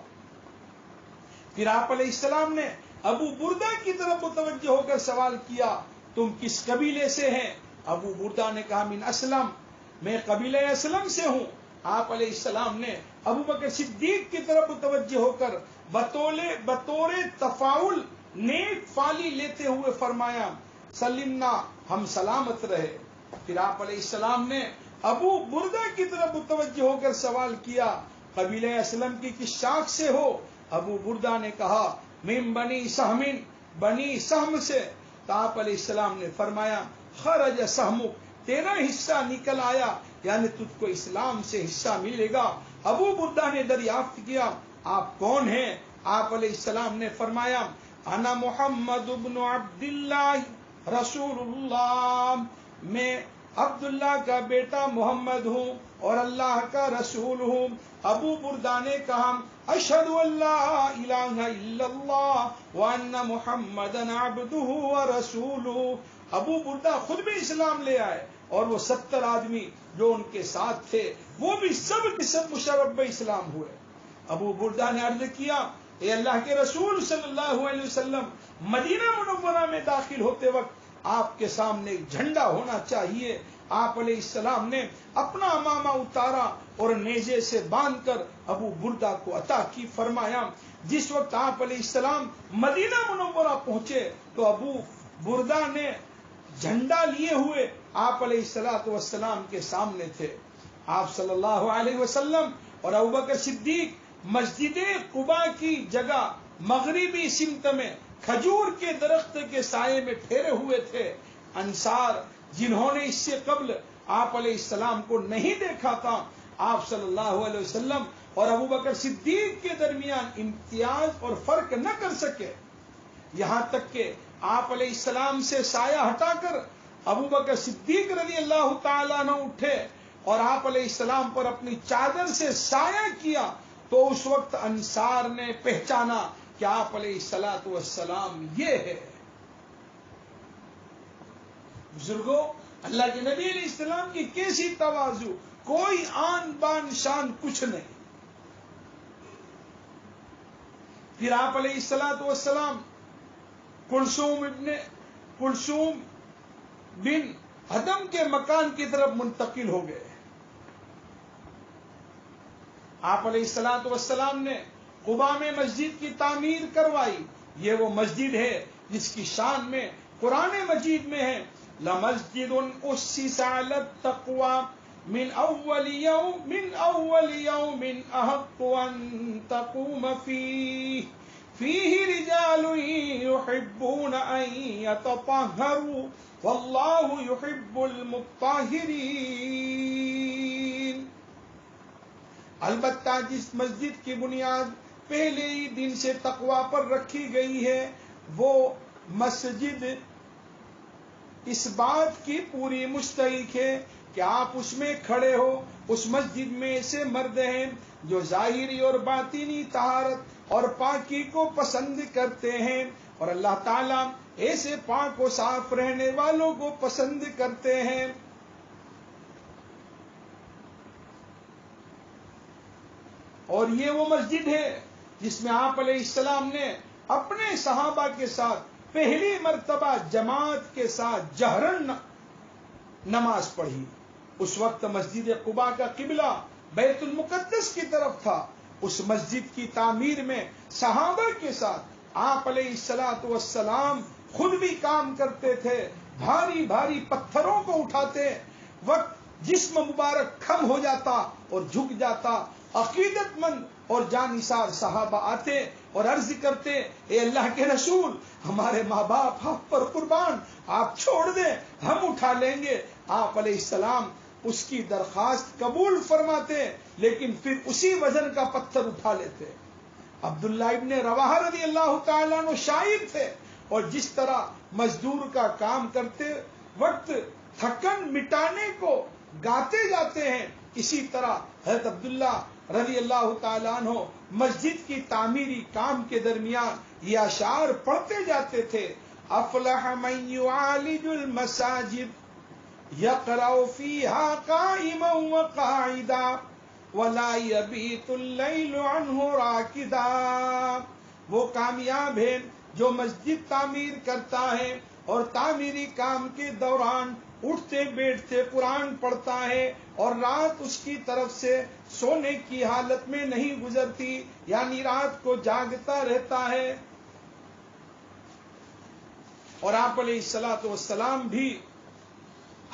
پھر آپ علیہ السلام نے ابو بردہ کی طرف متوجہ ہو کر سوال کیا، تم کس قبیلے سے ہیں؟ ابو بردہ نے کہا، من اسلم، میں قبیلہ اسلم سے ہوں۔ آپ علیہ السلام نے ابو بکر صدیق کی طرف متوجہ ہو کر بطور تفاعل نیک فالی لیتے ہوئے فرمایا، سلمنا، ہم سلامت رہے۔ پھر آپ علیہ السلام نے ابو بردہ کی طرف متوجہ ہو کر سوال کیا، قبیلہ اسلم کی کس شاخ سے ہو؟ ابو بردہ نے کہا، من بنی سہم، بنی سہم سے۔ تو آپ علیہ السلام نے فرمایا، خرج سہمک، تیرا حصہ نکل آیا، یعنی تجھ کو اسلام سے حصہ ملے گا۔ ابو بردہ نے دریافت کیا، آپ کون ہیں؟ آپ علیہ السلام نے فرمایا، انا محمد بن عبداللہ رسول اللہ، میں عبداللہ کا بیٹا محمد ہوں اور اللہ کا رسول ہوں۔ ابو بردہ نے کہا، اشہد ان لا الہ الا اللہ وان محمدا عبدہ ورسولہ۔ ابو بردہ خود بھی اسلام لے آئے اور وہ 70 آدمی جو ان کے ساتھ تھے وہ بھی سب کے سب مشرب اسلام ہوئے۔ ابو بردہ نے عرض کیا، اے اللہ کے رسول صلی اللہ علیہ وسلم، مدینہ منورہ میں داخل ہوتے وقت آپ کے سامنے ایک جھنڈا ہونا چاہیے۔ آپ علیہ السلام نے اپنا امامہ اتارا اور نیزے سے باندھ کر ابو بردہ کو عطا کی۔ فرمایا، جس وقت آپ علیہ السلام مدینہ منورہ پہنچے تو ابو بردہ نے جھنڈا لیے ہوئے آپ علیہ السلام کے سامنے تھے۔ آپ صلی اللہ علیہ وسلم اور ابوبکر صدیق مسجد قباء کی جگہ مغربی سمت میں کھجور کے درخت کے سائے میں ٹھہرے ہوئے تھے۔ انصار جنہوں نے اس سے قبل آپ علیہ السلام کو نہیں دیکھا تھا، آپ صلی اللہ علیہ وسلم اور ابوبکر صدیق کے درمیان امتیاز اور فرق نہ کر سکے، یہاں تک کہ آپ علیہ السلام سے سایہ ہٹا کر ابوبکر صدیق رضی اللہ تعالیٰ عنہ اٹھے اور آپ علیہ السلام پر اپنی چادر سے سایہ کیا، تو اس وقت انصار نے پہچانا کہ آپ علیہ السلام یہ ہے۔ بزرگوں، اللہ کے نبی علیہ السلام کی کیسی تواضع، کوئی آن بان شان کچھ نہیں۔ پھر آپ علیہ السلام کلثوم بن حدم کے مکان کی طرف منتقل ہو گئے۔ آپ علیہ السلام نے قباء میں مسجد کی تعمیر کروائی۔ یہ وہ مسجد ہے جس کی شان میں قرآن مجید میں ہے، لَمَسْجِدٌ أُسِّسَ عَلَى التَّقْوَى مِنْ أَوَّلِ يَوْمٍ أَحَقُّ أَن تَقُومَ فِيهِ رِجَالٌ يُحِبُّونَ أَن يَتَطَهَّرُوا وَاللَّهُ يُحِبُّ الْمُطَّهِّرِينَ۔ البتہ جس مسجد کی بنیاد پہلے ہی دن سے تقوی پر رکھی گئی ہے، وہ مسجد اس بات کی پوری مستحق ہے کہ آپ اس میں کھڑے ہو۔ اس مسجد میں ایسے مرد ہیں جو ظاہری اور باطنی طہارت اور پاکی کو پسند کرتے ہیں، اور اللہ تعالیٰ ایسے پاک و صاف رہنے والوں کو پسند کرتے ہیں۔ اور یہ وہ مسجد ہے جس میں آپ علیہ السلام نے اپنے صحابہ کے ساتھ پہلی مرتبہ جماعت کے ساتھ جہرن نماز پڑھی۔ اس وقت مسجد قباء کا قبلہ بیت المقدس کی طرف تھا۔ اس مسجد کی تعمیر میں صحابہ کے ساتھ آپ علیہ السلام خود بھی کام کرتے تھے۔ بھاری بھاری پتھروں کو اٹھاتے وقت جسم مبارک کھم ہو جاتا اور جھک جاتا۔ عقیدت مند اور جانثار صحابہ آتے اور عرض کرتے اے اللہ کے رسول ہمارے ماں باپ آپ پر قربان، آپ چھوڑ دیں ہم اٹھا لیں گے۔ آپ علیہ السلام اس کی درخواست قبول فرماتے لیکن پھر اسی وزن کا پتھر اٹھا لیتے۔ عبداللہ ابن رواحہ رضی اللہ تعالیٰ عنہ شاعر تھے، اور جس طرح مزدور کا کام کرتے وقت تھکن مٹانے کو گاتے جاتے ہیں، اسی طرح حضرت عبداللہ رضی اللہ تعالیٰ عنہ مسجد کی تعمیری کام کے درمیان یہ اشعار پڑھتے جاتے تھے۔ افلح من یعالج المساجد یقرأ فیہا قائما وقاعدا ولا یبیت اللیل عنہ راکدا۔ وہ کامیاب ہے جو مسجد تعمیر کرتا ہے اور تعمیری کام کے دوران اٹھتے بیٹھتے قرآن پڑھتا ہے اور رات اس کی طرف سے سونے کی حالت میں نہیں گزرتی، یعنی رات کو جاگتا رہتا ہے۔ اور آپ علیہ الصلوۃ والسلام بھی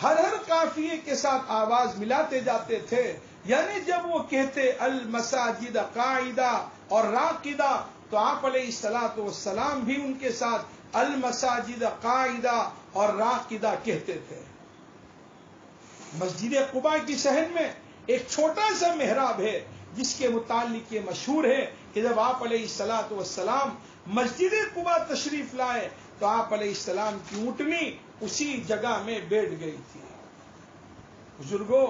ہر قافیے کے ساتھ آواز ملاتے جاتے تھے، یعنی جب وہ کہتے المساجد قاعدہ اور راقدہ تو آپ علیہ الصلوۃ والسلام بھی ان کے ساتھ المساجد قاعدہ اور راقدہ کہتے تھے۔ مسجد قباء کی صحن میں ایک چھوٹا سا محراب ہے جس کے متعلق یہ مشہور ہے کہ جب آپ علیہ الصلوۃ والسلام مسجد قباء تشریف لائے تو آپ علیہ السلام کی اونٹنی اسی جگہ میں بیٹھ گئی تھی۔ بزرگوں،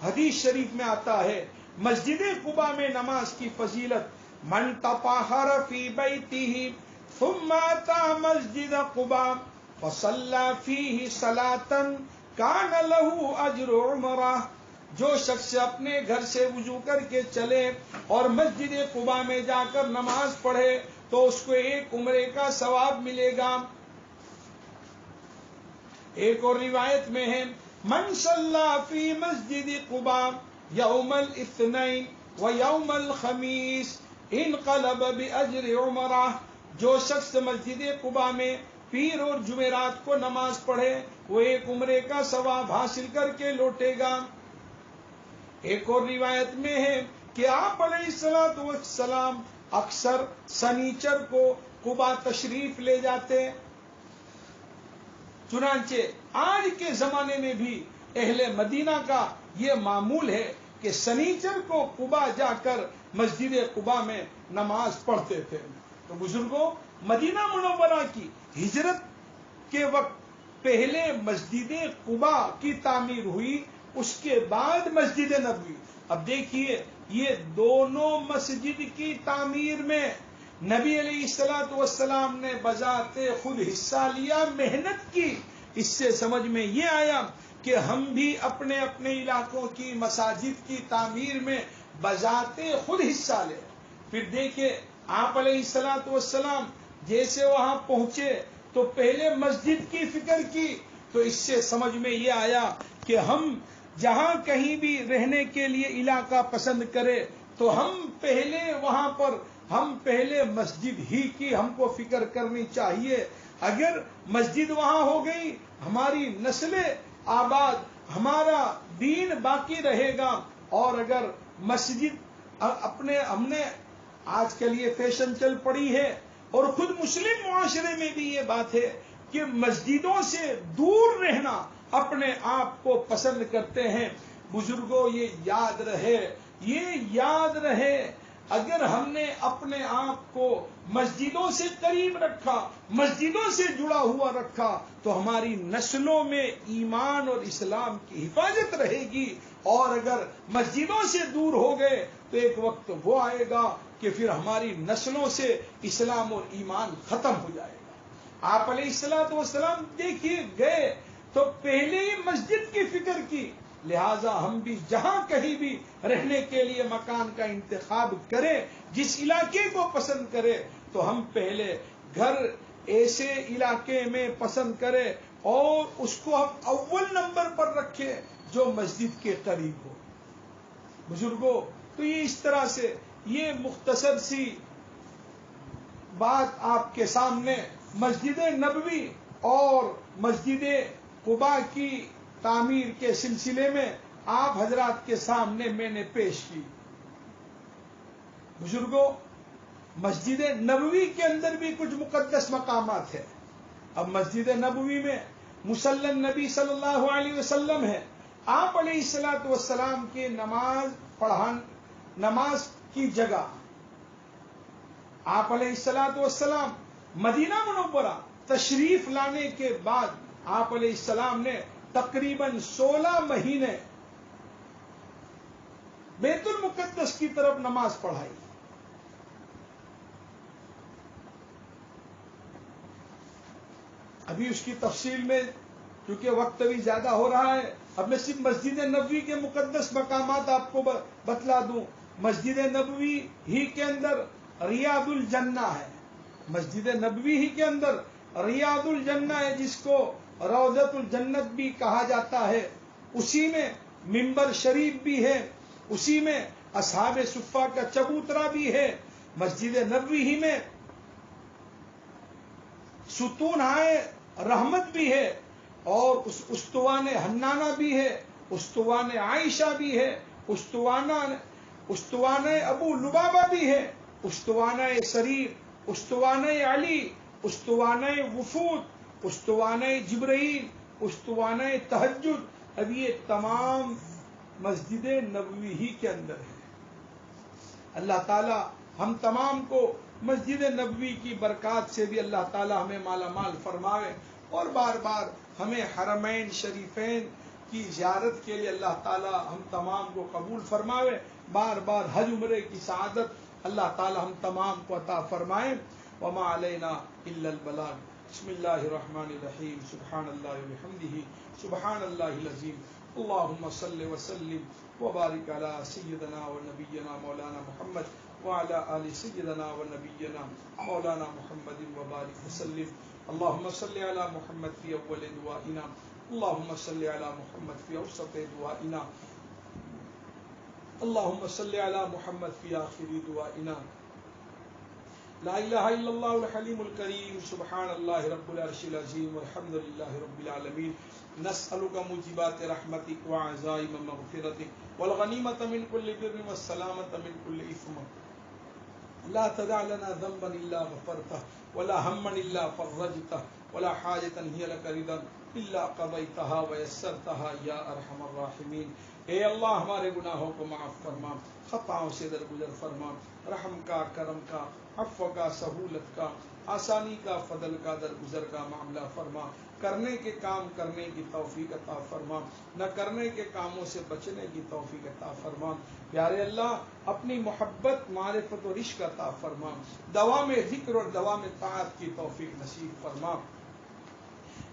حدیث شریف میں آتا ہے مسجد قباء میں نماز کی فضیلت، من تطہر فی بیتہ ثم اتى مسجد قباء فصلى فیہ صلاۃ کان لہ اجر عمرہ۔ جو شخص اپنے گھر سے وضو کر کے چلے اور مسجد قباء میں جا کر نماز پڑھے تو اس کو ایک عمرے کا ثواب ملے گا۔ ایک اور روایت میں ہے من صلی فی مسجد قباء یوم الاثنین و یوم الخمیس انقلب باجر عمرہ۔ جو شخص مسجد قباء میں پیر اور جمعرات کو نماز پڑھے وہ ایک عمرے کا ثواب حاصل کر کے لوٹے گا۔ ایک اور روایت میں ہے کہ آپ علیہ الصلوۃ والسلام اکثر سنیچر کو قباء تشریف لے جاتے۔ چنانچہ آج کے زمانے میں بھی اہل مدینہ کا یہ معمول ہے کہ سنیچر کو قباء جا کر مسجد قباء میں نماز پڑھتے تھے۔ تو بزرگوں، مدینہ منورہ کی ہجرت کے وقت پہلے مسجد قباء کی تعمیر ہوئی، اس کے بعد مسجد نبوی۔ اب دیکھیے یہ دونوں مسجد کی تعمیر میں نبی علیہ الصلوۃ والسلام نے بذات خود حصہ لیا، محنت کی۔ اس سے سمجھ میں یہ آیا کہ ہم بھی اپنے اپنے علاقوں کی مساجد کی تعمیر میں بذات خود حصہ لیں۔ پھر دیکھیں آپ علیہ الصلوۃ والسلام جیسے وہاں پہنچے تو پہلے مسجد کی فکر کی، تو اس سے سمجھ میں یہ آیا کہ ہم جہاں کہیں بھی رہنے کے لیے علاقہ پسند کرے تو ہم پہلے مسجد ہی کی ہم کو فکر کرنی چاہیے۔ اگر مسجد وہاں ہو گئی ہماری نسلیں آباد، ہمارا دین باقی رہے گا۔ اور اگر مسجد ہم نے آج کل یہ فیشن چل پڑی ہے اور خود مسلم معاشرے میں بھی یہ بات ہے کہ مسجدوں سے دور رہنا اپنے آپ کو پسند کرتے ہیں۔ بزرگوں، یہ یاد رہے اگر ہم نے اپنے آپ کو مسجدوں سے قریب رکھا، مسجدوں سے جڑا ہوا رکھا تو ہماری نسلوں میں ایمان اور اسلام کی حفاظت رہے گی، اور اگر مسجدوں سے دور ہو گئے تو ایک وقت وہ آئے گا کہ پھر ہماری نسلوں سے اسلام اور ایمان ختم ہو جائے گا۔ آپ علیہ الصلوۃ والسلام دیکھیے گئے تو پہلے ہی مسجد کی فکر کی، لہذا ہم بھی جہاں کہیں بھی رہنے کے لیے مکان کا انتخاب کریں، جس علاقے کو پسند کرے تو ہم پہلے گھر ایسے علاقے میں پسند کریں اور اس کو ہم اول نمبر پر رکھیں جو مسجد کے قریب ہو۔ بزرگوں، تو یہ اس طرح سے یہ مختصر سی بات آپ کے سامنے مسجد نبوی اور مسجد قباء کی تعمیر کے سلسلے میں آپ حضرات کے سامنے میں نے پیش کی۔ بزرگوں، مسجد نبوی کے اندر بھی کچھ مقدس مقامات ہیں. اب مسجد نبوی میں مصلی نبی صلی اللہ علیہ وسلم ہے. آپ علیہ الصلوۃ والسلام کی نماز کی جگہ، آپ علیہ الصلوۃ والسلام مدینہ منورہ تشریف لانے کے بعد آپ علیہ السلام نے تقریباً 16 مہینے بیت المقدس کی طرف نماز پڑھائی. ابھی اس کی تفصیل میں کیونکہ وقت ابھی زیادہ ہو رہا ہے، اب میں صرف مسجد نبوی کے مقدس مقامات آپ کو بتلا دوں. مسجد نبوی ہی کے اندر ریاض الجنہ ہے. مسجد نبوی ہی کے اندر ریاض الجنہ ہے، جس کو روضۃ الجنت بھی کہا جاتا ہے. اسی میں منبر شریف بھی ہے، اسی میں اصحاب صفہ کا چبوترا بھی ہے. مسجد نبوی ہی میں ستون رحمت بھی ہے، اور اس استوان حنانہ بھی ہے، استوان عائشہ بھی ہے، استوان ابو لبابہ بھی ہے، استوان سریر، استوان علی، استوان وفود، استوان جبرائیل، استوان تہجد. اب یہ تمام مسجد نبوی ہی کے اندر ہے. اللہ تعالی ہم تمام کو مسجد نبوی کی برکات سے بھی اللہ تعالی ہمیں مالا مال فرماوے، اور بار بار ہمیں حرمین شریفین کی زیارت کے لیے اللہ تعالی ہم تمام کو قبول فرماوے. بار بار حج عمرے کی سعادت اللہ تعالی ہم تمام کو عطا فرمائے. وما علینا الا البلاغ. بسم اللہ الرحمن الرحیم. سبحان اللہ وبحمدہ، سبحان اللہ العظیم. اللہم صل وسلم وبارک علی سیدنا و نبینا مولانا محمد وعلى آل سيدنا ونبينا مولانا محمد وبارك وسلم. اللهم صل على محمد في أول دعائنا، اللهم صل على محمد في أوسط دعائنا، اللهم صل على محمد في آخر دعائنا. لا إله إلا الله الحليم الكريم. سبحان الله رب العرش العظيم والحمد لله رب العالمين. نسألك موجبات رحمتك وعزائم مغفرتك والغنيمة من كل بر والسلامة من كل إثم. لا تدع لنا ذنبا إلا غفرته ولا هما إلا فرجته ولا حاجة هي لك رضا إلا قضيتها ويسرتها يا أرحم الراحمين. اے اللہ ہمارے گناہوں کو معاف فرما، خطاؤں سے درگزر فرما، رحم کا، کرم کا، عفو کا، سہولت کا، آسانی کا، فضل کا، درگزر کا معاملہ فرما. کرنے کے کام کرنے کی توفیق عطا فرما، نہ کرنے کے کاموں سے بچنے کی توفیق عطا فرما. پیارے اللہ اپنی محبت، معرفت اور عشق عطا فرما. دوام ذکر اور دوام طاعت کی توفیق نصیب فرما.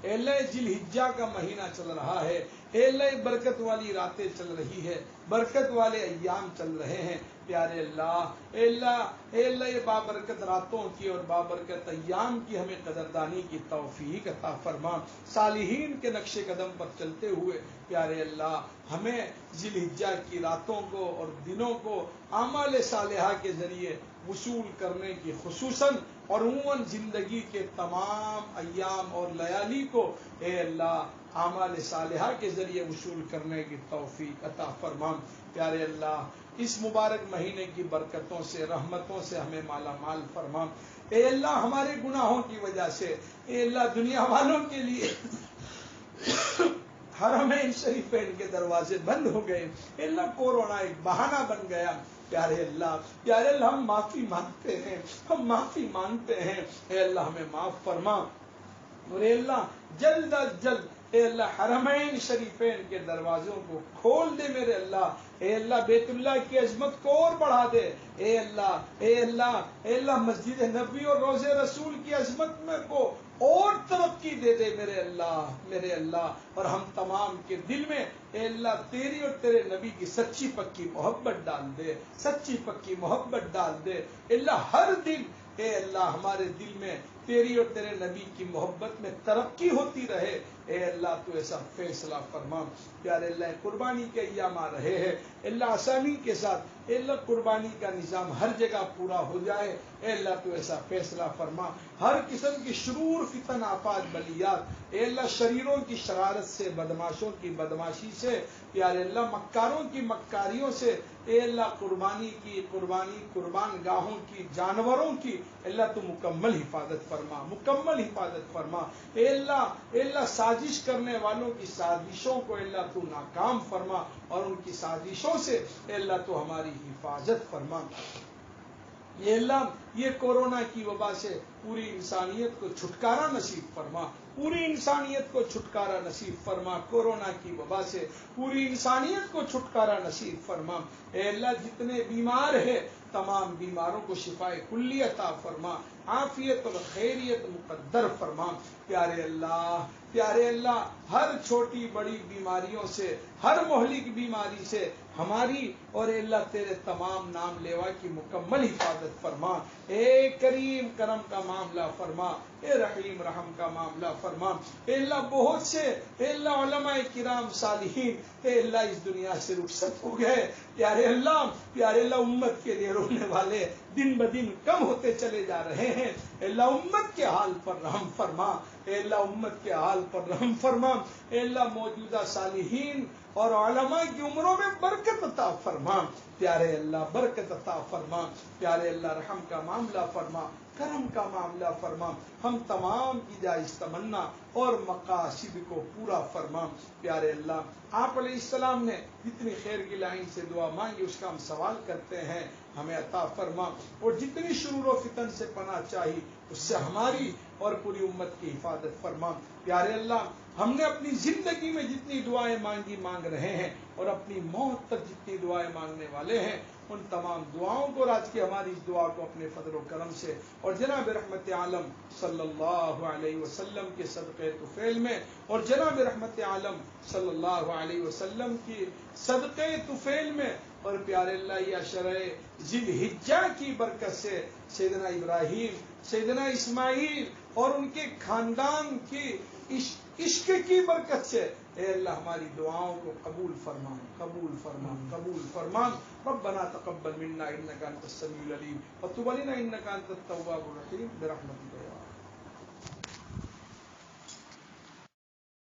اے اللہ ذی الحجہ کا مہینہ چل رہا ہے، اے اللہ برکت والی راتیں چل رہی ہے، برکت والے ایام چل رہے ہیں. پیارے اللہ اے اللہ یہ بابرکت راتوں کی اور بابرکت ایام کی ہمیں قدردانی کی توفیق عطا فرما. صالحین کے نقش قدم پر چلتے ہوئے پیارے اللہ ہمیں ذی الحجہ کی راتوں کو اور دنوں کو اعمال صالحہ کے ذریعے وصول کرنے کی، خصوصاً اور عموماً زندگی کے تمام ایام اور لیالی کو اے اللہ اعمال صالحہ کے ذریعے وصول کرنے کی توفیق عطا فرما. پیارے اللہ اس مبارک مہینے کی برکتوں سے، رحمتوں سے ہمیں مالا مال فرما. اے اللہ ہمارے گناہوں کی وجہ سے اے اللہ دنیا والوں کے لیے حرمین شریفین کے دروازے بند ہو گئے. اے اللہ کورونا ایک بہانہ بن گیا. پیارے اللہ ہم معافی مانگتے ہیں، ہم معافی مانگتے ہیں. اے اللہ ہمیں معاف فرما، اور اے اللہ جلد از جلد اے اللہ حرمین شریفین کے دروازوں کو کھول دے میرے اللہ. اے اللہ بیت اللہ کی عظمت کو اور بڑھا دے. اے اللہ مسجد نبوی اور روضہ رسول کی عظمت میں کو اور ترقی دے دے میرے اللہ. اور ہم تمام کے دل میں اے اللہ تیری اور تیرے نبی کی سچی پکی محبت ڈال دے، سچی پکی محبت ڈال دے. اے اللہ ہر دن اے اللہ ہمارے دل میں تیری اور تیرے نبی کی محبت میں ترقی ہوتی رہے. اے اللہ تو ایسا فیصلہ فرما. پیارے اللہ قربانی کے ایام آ رہے ہیں، اللہ آسانی کے ساتھ اے اللہ قربانی کا نظام ہر جگہ پورا ہو جائے. اے اللہ تو ایسا فیصلہ فرما. ہر قسم کی شرور، فتن، آفات، بلیات اے اللہ شریروں کی شرارت سے، بدماشوں کی بدماشی سے، پیارے اللہ مکاروں کی مکاریوں سے اے اللہ قربانی کی قربان گاہوں کی جانوروں کی اللہ تو مکمل حفاظت فرما، مکمل حفاظت فرما۔ اے اللہ سازش کرنے والوں کی سازشوں کو اللہ تو ناکام فرما، اور ان کی سازشوں سے اے اللہ تو ہماری حفاظت فرما۔ اے اللہ یہ کورونا کی وبا سے پوری انسانیت کو چھٹکارا نصیب فرما، پوری انسانیت کو چھٹکارا نصیب فرما، کورونا کی وبا سے پوری انسانیت کو چھٹکارا نصیب فرما۔ اے اللہ جتنے بیمار ہیں تمام بیماروں کو شفائے کلی عطا فرما، عافیت اور خیریت مقدر فرما۔ پیارے اللہ ہر چھوٹی بڑی بیماریوں سے، ہر مہلک بیماری سے ہماری اور اے اللہ تیرے تمام نام لیوا کی مکمل حفاظت فرما۔ اے کریم کرم کا معاملہ فرما، اے رحیم رحم کا معاملہ فرما۔ اے اللہ بہت سے اے اللہ علماء کرام صالحین اے اللہ اس دنیا سے رخصت ہو گئے، پیارے اللہ امت کے لیے رونے والے دن بدن کم ہوتے چلے جا رہے ہیں۔ اے اللہ امت کے حال پر رحم فرما، اے اللہ امت کے حال پر رحم فرما۔ اے اللہ موجودہ صالحین اور علماء کی عمروں میں برکت عطا فرما، پیارے اللہ برکت عطا فرما، پیارے اللہ رحم کا معاملہ فرما، کرم کا معاملہ فرما، ہم تمام کی جائز تمنا اور مقاصد کو پورا فرما۔ پیارے اللہ آپ علیہ السلام نے جتنی خیر کی لائن سے دعا مانگی اس کا ہم سوال کرتے ہیں، ہمیں عطا فرما، اور جتنی شرور و فتن سے پناہ چاہی اس سے ہماری اور پوری امت کی حفاظت فرما۔ پیارے اللہ ہم نے اپنی زندگی میں جتنی دعائیں مانگی مانگ رہے ہیں، اور اپنی موت تک جتنی دعائیں مانگنے والے ہیں، ان تمام دعاؤں کو راج کی ہماری اس دعا کو اپنے فضل و کرم سے اور جناب رحمت عالم صلی اللہ علیہ وسلم کے صدقے طفیل میں، اور جناب رحمت عالم صلی اللہ علیہ وسلم کی صدقے طفیل میں، اور پیارے اللہ یہ عشرہ ذی الحجہ کی برکت سے سیدنا ابراہیم، سیدنا اسماعیل اور ان کے خاندان کی عشق کی برکت سے اے اللہ ہماری دعاؤں کو قبول فرما، قبول فرما، قبول فرما۔ ربنا تقبل منا انك انت السميع العليم وتب علينا انك انت التواب الرحيم برحمتك يا